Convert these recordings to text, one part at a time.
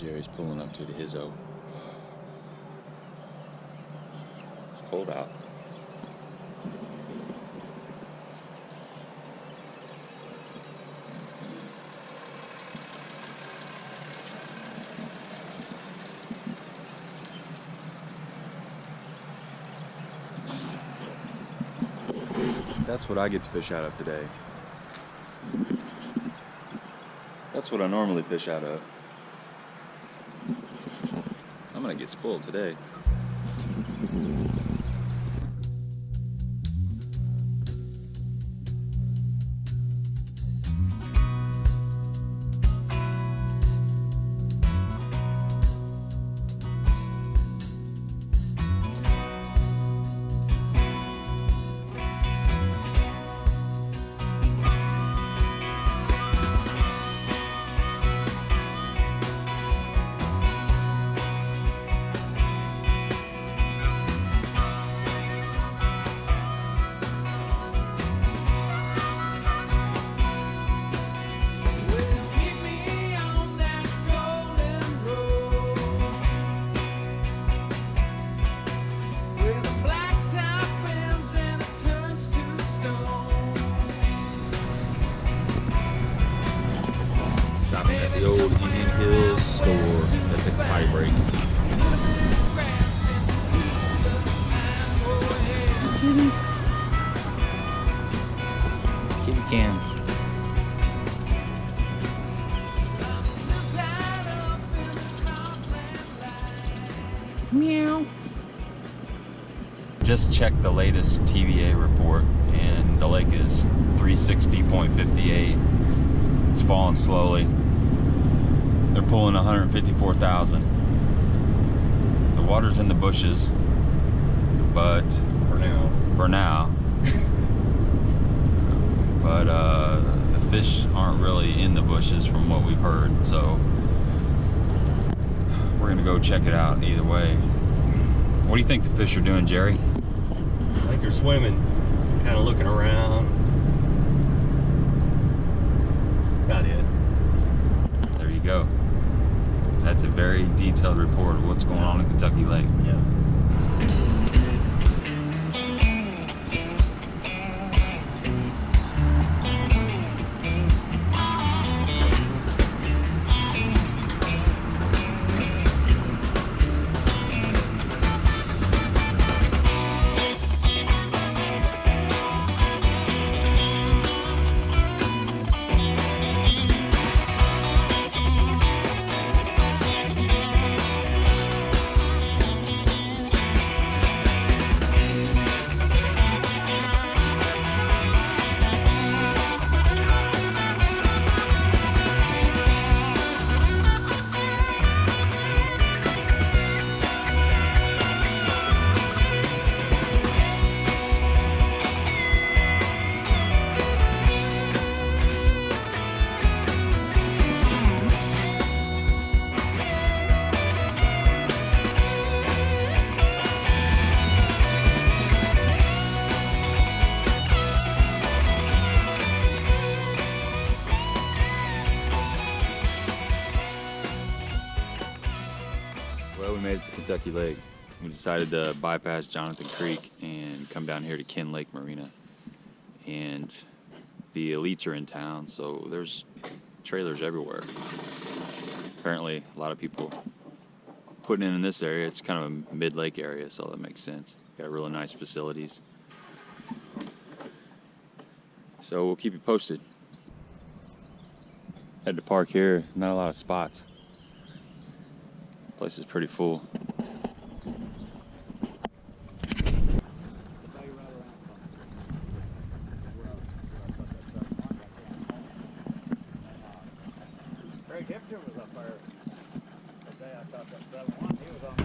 Jerry's pulling up to the hizzo. It's cold out. That's what I get to fish out of today. That's what I normally fish out of. I'm gonna get spoiled today. The old Indian Hills store. That's a potty break. Kitties. Kitty cam. Meow. Just checked the latest TVA report, and the lake is 360.58. It's falling slowly. They're pulling 154,000. The water's in the bushes, but for now. But the fish aren't really in the bushes from what we've heard, so we're gonna go check it out either way. What do you think the fish are doing, Jerry? I think they're swimming, kind of looking around. About it. There you go. That's a very detailed report of what's going on in Kentucky Lake. Yeah. Well, we made it to Kentucky Lake. We decided to bypass Jonathan Creek and come down here to Ken Lake Marina. And the elites are in town, so there's trailers everywhere. Apparently, a lot of people putting in this area. It's kind of a mid-lake area, so that makes sense. Got really nice facilities. So we'll keep you posted. Had to park here, not a lot of spots. Place is pretty full. Greg Hipster was up there that day. I thought that 7-1. He was on the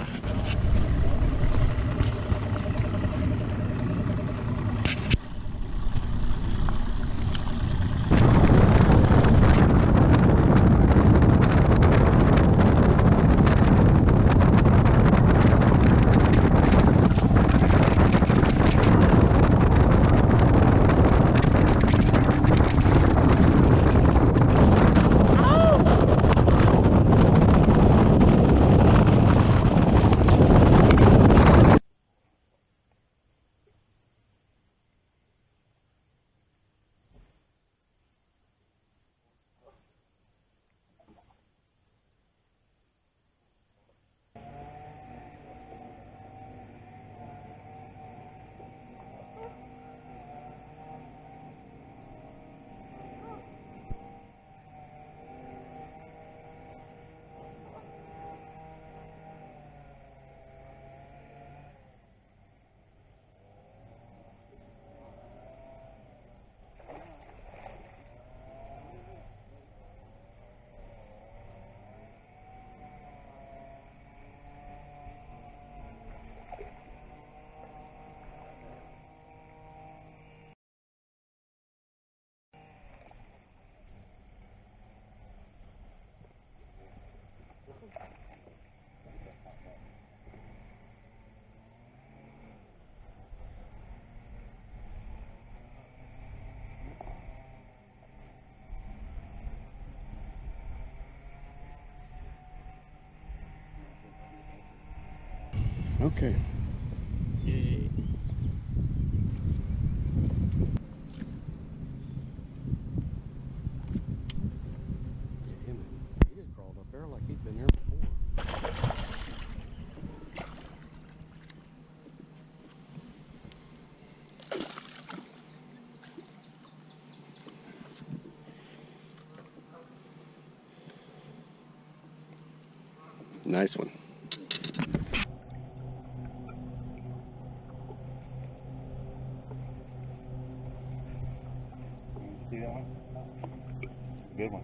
Okay. Yay. He just crawled up there like he'd been there before. Nice one. See that one? Good one.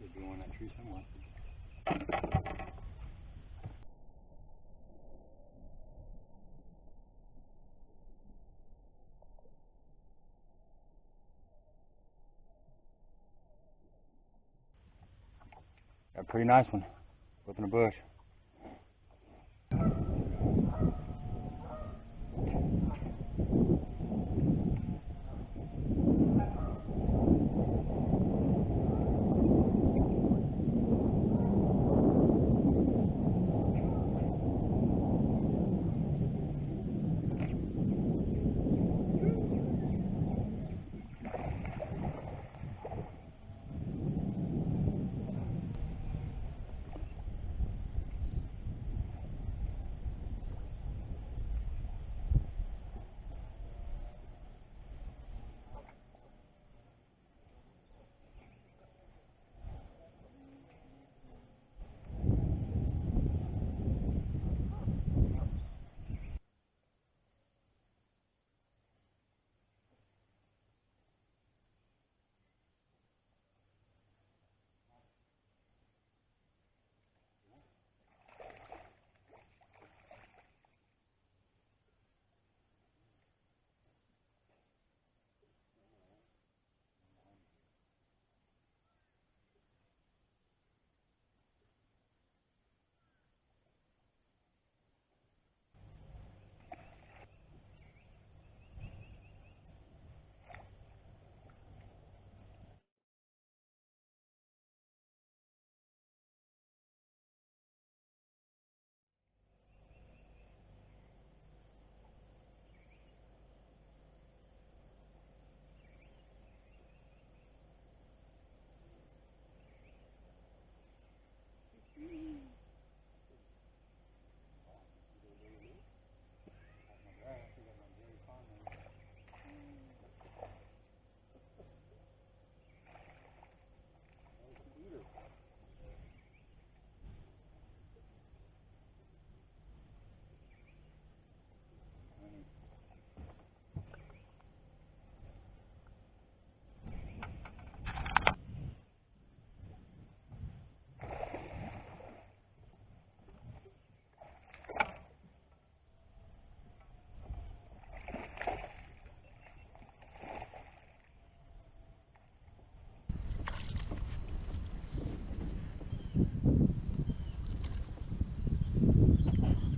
They're doing that tree somewhere. Got a pretty nice one. Up in a bush.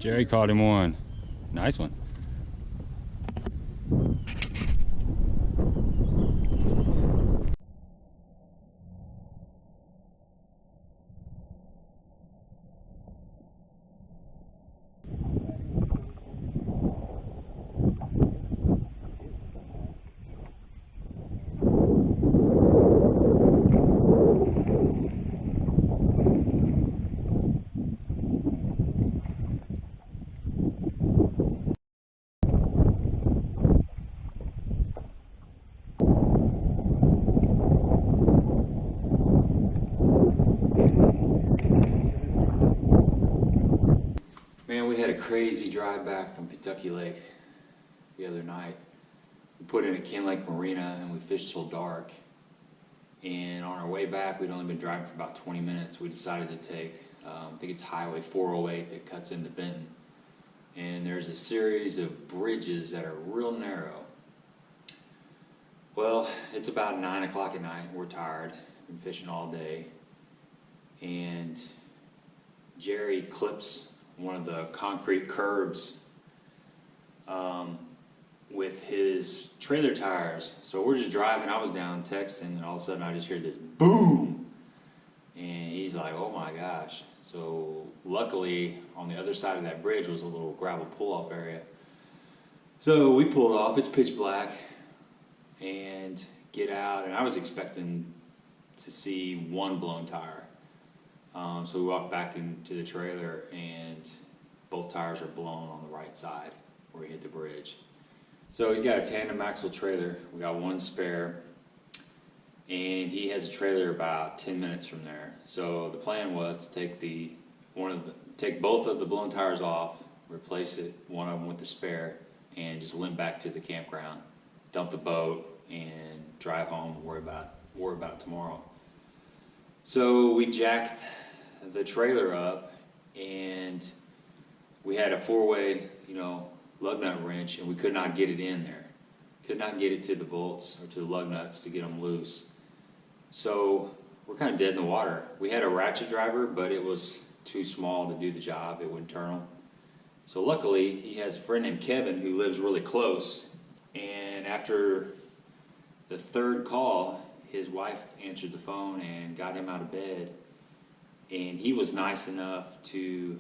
Jerry caught him one. Nice one. Man, we had a crazy drive back from Kentucky Lake the other night. We put in a Ken Lake Marina and we fished till dark. And on our way back, we'd only been driving for about 20 minutes. We decided to take, I think it's Highway 408 that cuts into Benton. And there's a series of bridges that are real narrow. Well, it's about 9 o'clock at night. We're tired. Been fishing all day. And Jerry clips one of the concrete curbs with his trailer tires. So we're just driving, I was down texting, and all of a sudden I just hear this boom! And he's like, oh my gosh. So luckily, on the other side of that bridge was a little gravel pull-off area. So we pulled off, it's pitch black, and get out, and I was expecting to see one blown tire. So we walked back into the trailer and both tires are blown on the right side where we hit the bridge. So he's got a tandem axle trailer. We got one spare and he has a trailer about 10 minutes from there. So the plan was to take take both of the blown tires off, replace one of them with the spare, and just limp back to the campground, dump the boat, and drive home and worry about it tomorrow. So we jacked the trailer up, and we had a 4-way, lug nut wrench, and we could not get it in there. Could not get it to the bolts or to the lug nuts to get them loose. So we're kind of dead in the water. We had a ratchet driver, but it was too small to do the job. It wouldn't turn them. So luckily, he has a friend named Kevin who lives really close, and after the third call, his wife answered the phone and got him out of bed. And he was nice enough to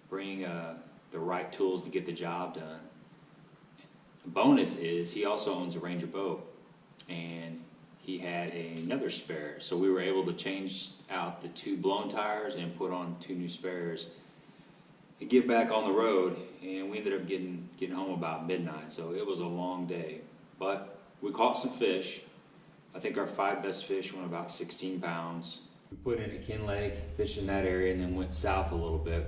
bring the right tools to get the job done. The bonus is he also owns a Ranger boat, and he had another spare. So we were able to change out the 2 blown tires and put on 2 new spares and get back on the road. And we ended up getting home about midnight. So it was a long day, but we caught some fish. I think our 5 best fish went about 16 pounds. We put in at Ken Lake, fished in that area, and then went south a little bit.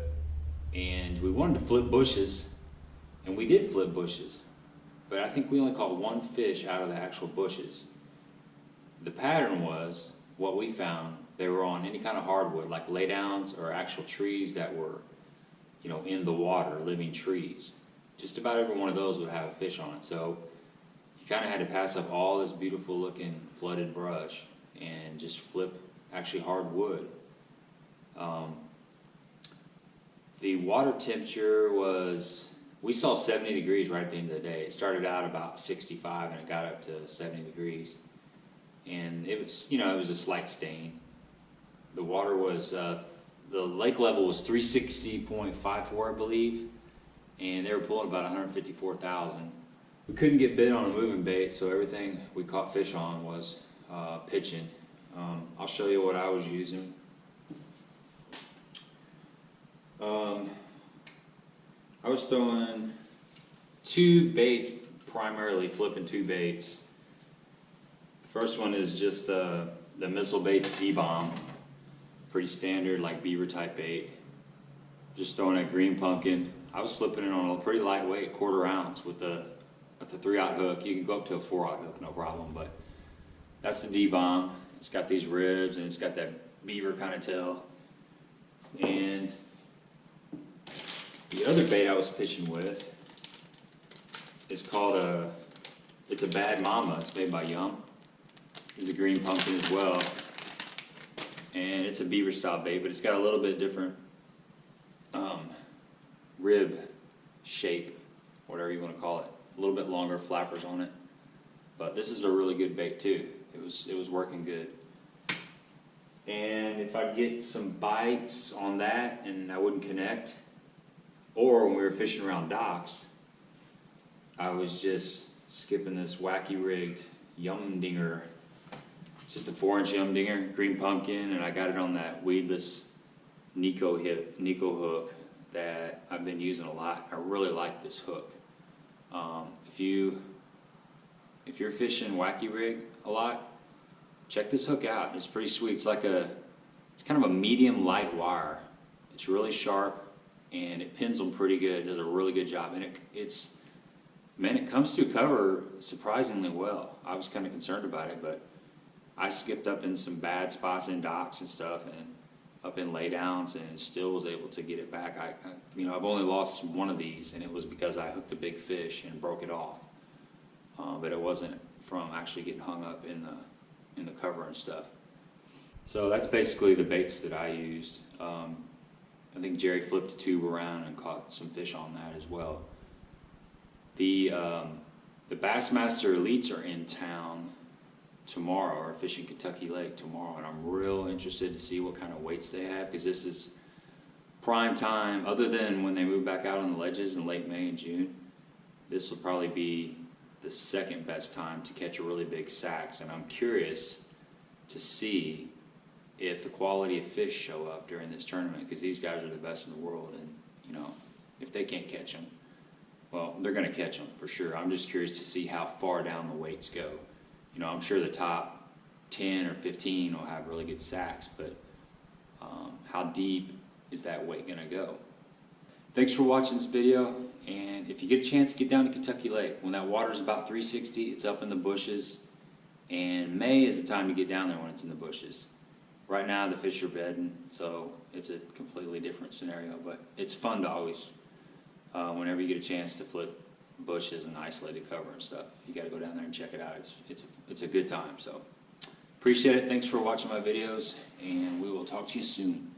And we wanted to flip bushes, and we did flip bushes. But I think we only caught 1 fish out of the actual bushes. The pattern was, what we found, they were on any kind of hardwood, like laydowns or actual trees that were, in the water, living trees. Just about every one of those would have a fish on it. So you kind of had to pass up all this beautiful looking flooded brush and just flip actually hard wood. The water temperature was, we saw 70 degrees right at the end of the day. It started out about 65 and it got up to 70 degrees. And it was, it was a slight stain. The water was, the lake level was 360.54, I believe. And they were pulling about 154,000. We couldn't get bit on a moving bait, so everything we caught fish on was pitching. I'll show you what I was using. I was throwing 2 baits, primarily flipping 2 baits. First one is just the Missile Baits D-Bomb, pretty standard like beaver type bait. Just throwing a green pumpkin. I was flipping it on a pretty lightweight 1/4 ounce with the 3/0 hook. You can go up to a 4/0 hook, no problem, but that's the D-Bomb. It's got these ribs and it's got that beaver kind of tail. And the other bait I was fishing with is called it's a Bad Mama. It's made by Yum. It's a green pumpkin as well. And it's a beaver style bait, but it's got a little bit different rib shape, whatever you want to call it. A little bit longer flappers on it. But this is a really good bait too. It was working good. And if I get some bites on that and I wouldn't connect, or when we were fishing around docks, I was just skipping this wacky rigged yum dinger, just a 4-inch yum dinger, green pumpkin, and I got it on that weedless Nico hook that I've been using a lot. I really like this hook. If you're fishing wacky rig a lot, check this hook out. It's pretty sweet. It's kind of a medium light wire. It's really sharp and it pins them pretty good. It does a really good job, and it comes through cover surprisingly well. I was kind of concerned about it, but I skipped up in some bad spots in docks and stuff, and up in laydowns, and still was able to get it back. I've only lost one of these, and it was because I hooked a big fish and broke it off. But it wasn't from actually getting hung up in the cover and stuff. So that's basically the baits that I used. I think Jerry flipped a tube around and caught some fish on that as well. The Bassmaster Elites are in town tomorrow, or fishing Kentucky Lake tomorrow, and I'm real interested to see what kind of weights they have, because this is prime time. Other than when they move back out on the ledges in late May and June, this will probably be the second best time to catch a really big sax, and I'm curious to see if the quality of fish show up during this tournament, because these guys are the best in the world, and if they can't catch them, well, they're going to catch them for sure. I'm just curious to see how far down the weights go. I'm sure the top 10 or 15 will have really good sacks, but how deep is that weight going to go? Thanks for watching this video, and if you get a chance, get down to Kentucky Lake. When that water is about 360, it's up in the bushes, and May is the time to get down there when it's in the bushes. Right now the fish are bedding, so it's a completely different scenario, but it's fun to always, whenever you get a chance to flip bushes and isolated cover and stuff, you got to go down there and check it out. It's a good time. So appreciate it. Thanks for watching my videos, and we will talk to you soon.